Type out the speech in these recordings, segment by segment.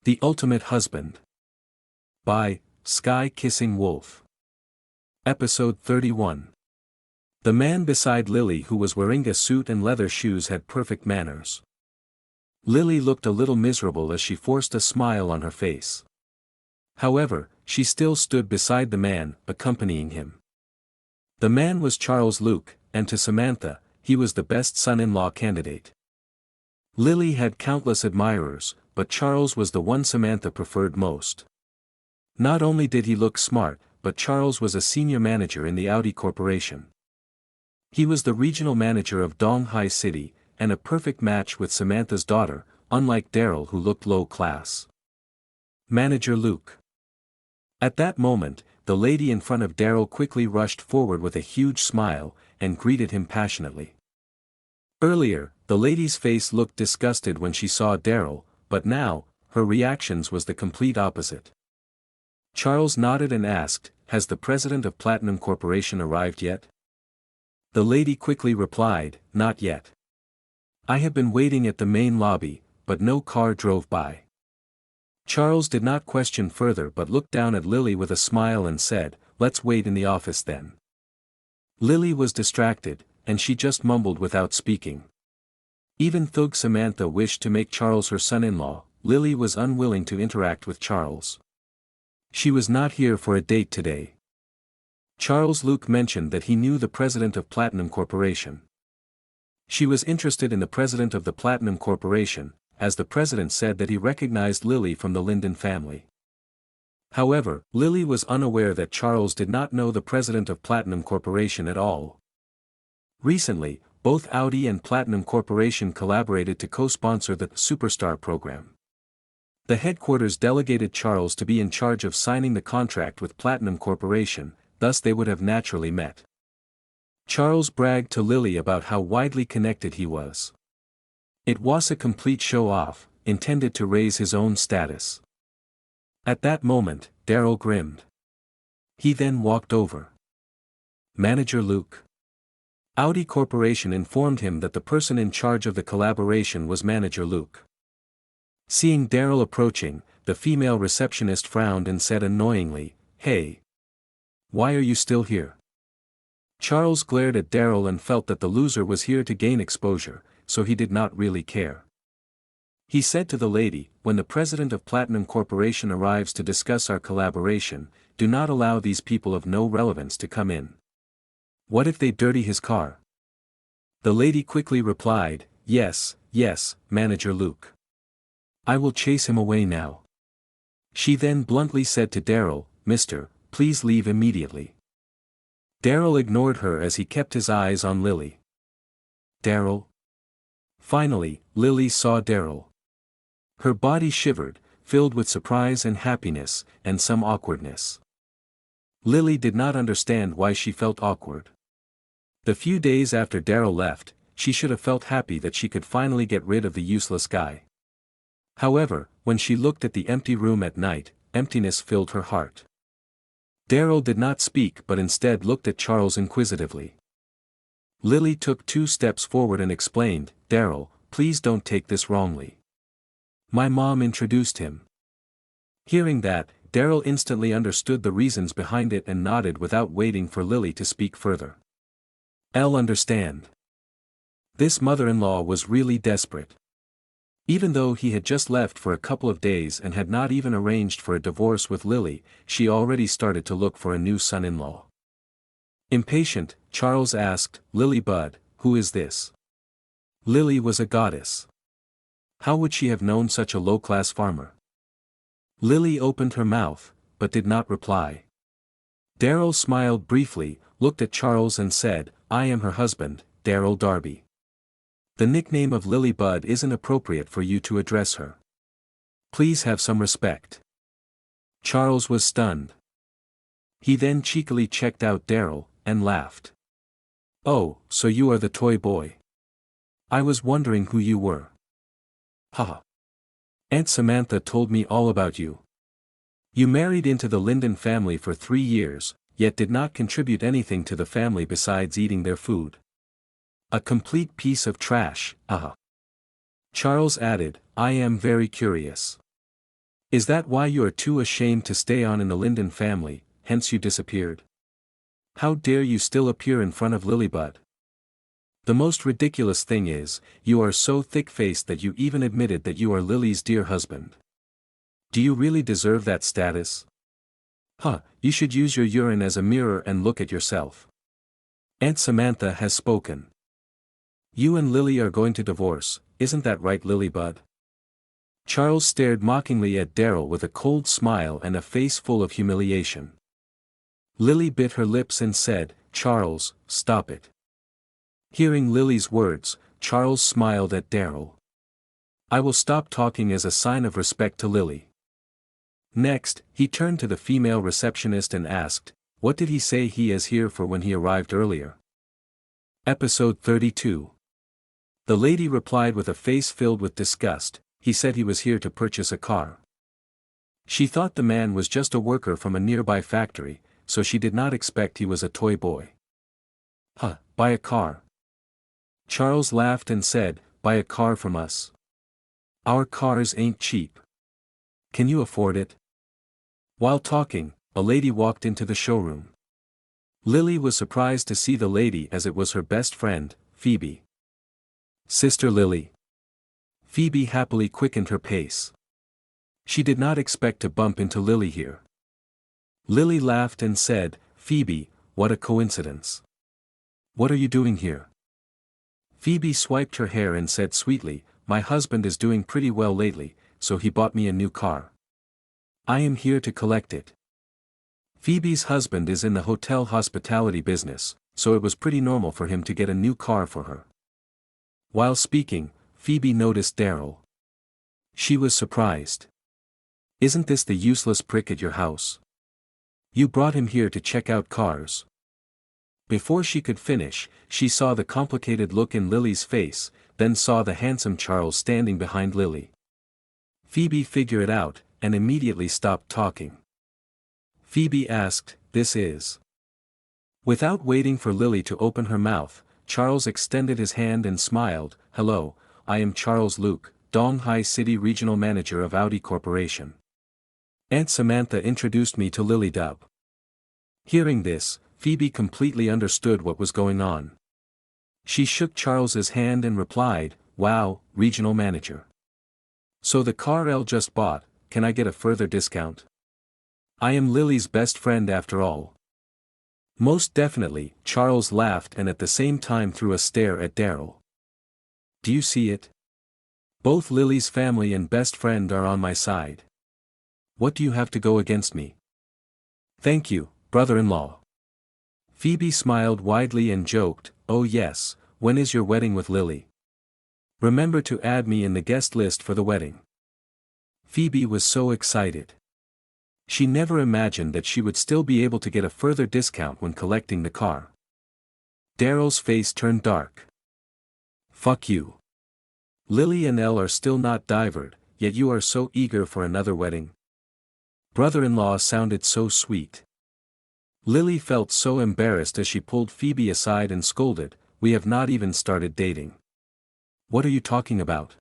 The Ultimate Husband. By Sky Kissing Wolf. Episode 31. The man beside Lily, who was wearing a suit and leather shoes, had perfect manners. Lily looked a little miserable as she forced a smile on her face. However, she still stood beside the man, accompanying him. The man was Charles Luke, and to Samantha, he was the best son-in-law candidate. Lily had countless admirers, but Charles was the one Samantha preferred most. Not only did he look smart, but Charles was a senior manager in the Audi Corporation. He was the regional manager of Donghai City, and a perfect match with Samantha's daughter, unlike Daryl, who looked low-class. Manager Luke. At that moment, the lady in front of Daryl quickly rushed forward with a huge smile, and greeted him passionately. Earlier, the lady's face looked disgusted when she saw Daryl, but now, her reactions was the complete opposite. Charles nodded and asked, "Has the president of Platinum Corporation arrived yet?" The lady quickly replied, "Not yet. I have been waiting at the main lobby, but no car drove by." Charles did not question further but looked down at Lily with a smile and said, "Let's wait in the office then." Lily was distracted, and she just mumbled without speaking. Even though Samantha wished to make Charles her son-in-law, Lily was unwilling to interact with Charles. She was not here for a date today. Charles Luke mentioned that he knew the president of Platinum Corporation. She was interested in the president of the Platinum Corporation, as the president said that he recognized Lily from the Linden family. However, Lily was unaware that Charles did not know the president of Platinum Corporation at all. Recently, both Audi and Platinum Corporation collaborated to co-sponsor the Superstar program. The headquarters delegated Charles to be in charge of signing the contract with Platinum Corporation, thus they would have naturally met. Charles bragged to Lily about how widely connected he was. It was a complete show-off, intended to raise his own status. At that moment, Daryl grinned. He then walked over. "Manager Luke." Audi Corporation informed him that the person in charge of the collaboration was Manager Luke. Seeing Daryl approaching, the female receptionist frowned and said annoyingly, "Hey. Why are you still here?" Charles glared at Daryl and felt that the loser was here to gain exposure, so he did not really care. He said to the lady, "When the president of Platinum Corporation arrives to discuss our collaboration, do not allow these people of no relevance to come in. What if they dirty his car?" The lady quickly replied, Yes, Manager Luke. I will chase him away now." She then bluntly said to Daryl, "Mister, please leave immediately." Daryl ignored her as he kept his eyes on Lily. "Daryl?" Finally, Lily saw Daryl. Her body shivered, filled with surprise and happiness, and some awkwardness. Lily did not understand why she felt awkward. The few days after Daryl left, she should have felt happy that she could finally get rid of the useless guy. However, when she looked at the empty room at night, emptiness filled her heart. Daryl did not speak but instead looked at Charles inquisitively. Lily took 2 steps forward and explained, "Daryl, please don't take this wrongly. My mom introduced him." Hearing that, Daryl instantly understood the reasons behind it and nodded without waiting for Lily to speak further. "I'll understand." This mother-in-law was really desperate. Even though he had just left for a couple of days and had not even arranged for a divorce with Lily, she already started to look for a new son-in-law. Impatient, Charles asked, "Lily Budd, who is this?" Lily was a goddess. How would she have known such a low-class farmer? Lily opened her mouth, but did not reply. Daryl smiled briefly, looked at Charles and said, "I am her husband, Daryl Darby. The nickname of Lily Budd isn't appropriate for you to address her. Please have some respect." Charles was stunned. He then cheekily checked out Daryl, and laughed. "Oh, so you are the toy boy. I was wondering who you were. Haha. Aunt Samantha told me all about you. You married into the Linden family for 3 years, yet did not contribute anything to the family besides eating their food. A complete piece of trash, aha." Charles added, "I am very curious. Is that why you are too ashamed to stay on in the Linden family, hence you disappeared? How dare you still appear in front of Lilybud? The most ridiculous thing is, you are so thick-faced that you even admitted that you are Lily's dear husband. Do you really deserve that status? You should use your urine as a mirror and look at yourself. Aunt Samantha has spoken. You and Lily are going to divorce, isn't that right, Lilybud? Charles stared mockingly at Darryl with a cold smile and a face full of humiliation. Lily bit her lips and said, Charles, stop it. Hearing Lily's words, Charles smiled at Darryl. I will stop talking as a sign of respect to Lily. Next, he turned to the female receptionist and asked, what did he say he is here for when he arrived earlier? Episode 32. The lady replied with a face filled with disgust, he said he was here to purchase a car. She thought the man was just a worker from a nearby factory, so she did not expect he was a toy boy. Buy a car. Charles laughed and said, buy a car from us. Our cars ain't cheap. Can you afford it? While talking, a lady walked into the showroom. Lily was surprised to see the lady as it was her best friend, Phoebe. Sister Lily. Phoebe happily quickened her pace. She did not expect to bump into Lily here. Lily laughed and said, Phoebe, what a coincidence. What are you doing here? Phoebe swiped her hair and said sweetly, my husband is doing pretty well lately, so he bought me a new car. I am here to collect it. Phoebe's husband is in the hotel hospitality business, so it was pretty normal for him to get a new car for her. While speaking, Phoebe noticed Darryl. She was surprised. Isn't this the useless prick at your house? You brought him here to check out cars. Before she could finish, she saw the complicated look in Lily's face, then saw the handsome Charles standing behind Lily. Phoebe figured it out, and immediately stopped talking. Phoebe asked, this is? Without waiting for Lily to open her mouth, Charles extended his hand and smiled, hello, I am Charles Luke, Donghai City Regional Manager of Audi Corporation. Aunt Samantha introduced me to Lily Dub. Hearing this, Phoebe completely understood what was going on. She shook Charles's hand and replied, wow, Regional Manager. So the car Elle just bought, can I get a further discount? I am Lily's best friend after all. Most definitely, Charles laughed and at the same time threw a stare at Darryl. Do you see it? Both Lily's family and best friend are on my side. What do you have to go against me? Thank you, brother-in-law. Phoebe smiled widely and joked, oh yes, when is your wedding with Lily? Remember to add me in the guest list for the wedding. Phoebe was so excited. She never imagined that she would still be able to get a further discount when collecting the car. Darryl's face turned dark. Fuck you. Lily and Elle are still not diverted, yet you are so eager for another wedding. Brother-in-law sounded so sweet. Lily felt so embarrassed as she pulled Phoebe aside and scolded, we have not even started dating. What are you talking about?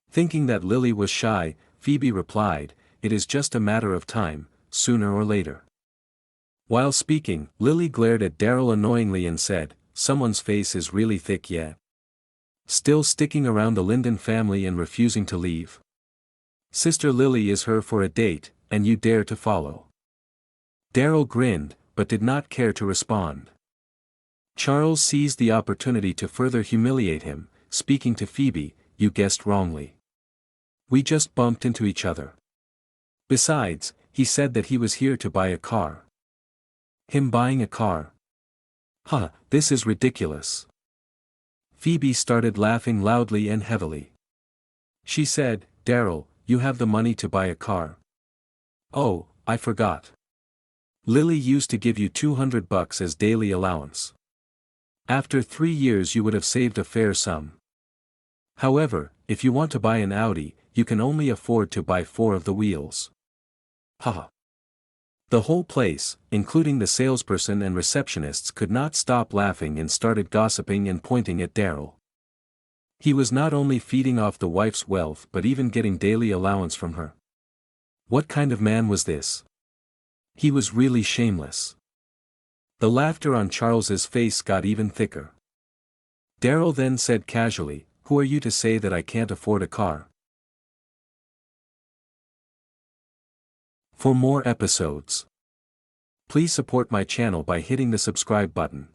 Thinking that Lily was shy, Phoebe replied, it is just a matter of time, sooner or later. While speaking, Lily glared at Darryl annoyingly and said, someone's face is really thick yet. Still sticking around the Linden family and refusing to leave. Sister Lily is here for a date, and you dare to follow. Darryl grinned, but did not care to respond. Charles seized the opportunity to further humiliate him, speaking to Phoebe, you guessed wrongly. We just bumped into each other. Besides, he said that he was here to buy a car. Him buying a car? This is ridiculous. Phoebe started laughing loudly and heavily. She said, Darryl, you have the money to buy a car. Oh, I forgot. Lily used to give you $200 as daily allowance. After 3 years you would have saved a fair sum. However, if you want to buy an Audi, you can only afford to buy 4 of the wheels. The whole place, including the salesperson and receptionists, could not stop laughing and started gossiping and pointing at Darryl. He was not only feeding off the wife's wealth but even getting daily allowance from her. What kind of man was this? He was really shameless. The laughter on Charles's face got even thicker. Darryl then said casually, "Who are you to say that I can't afford a car?" For more episodes, please support my channel by hitting the subscribe button.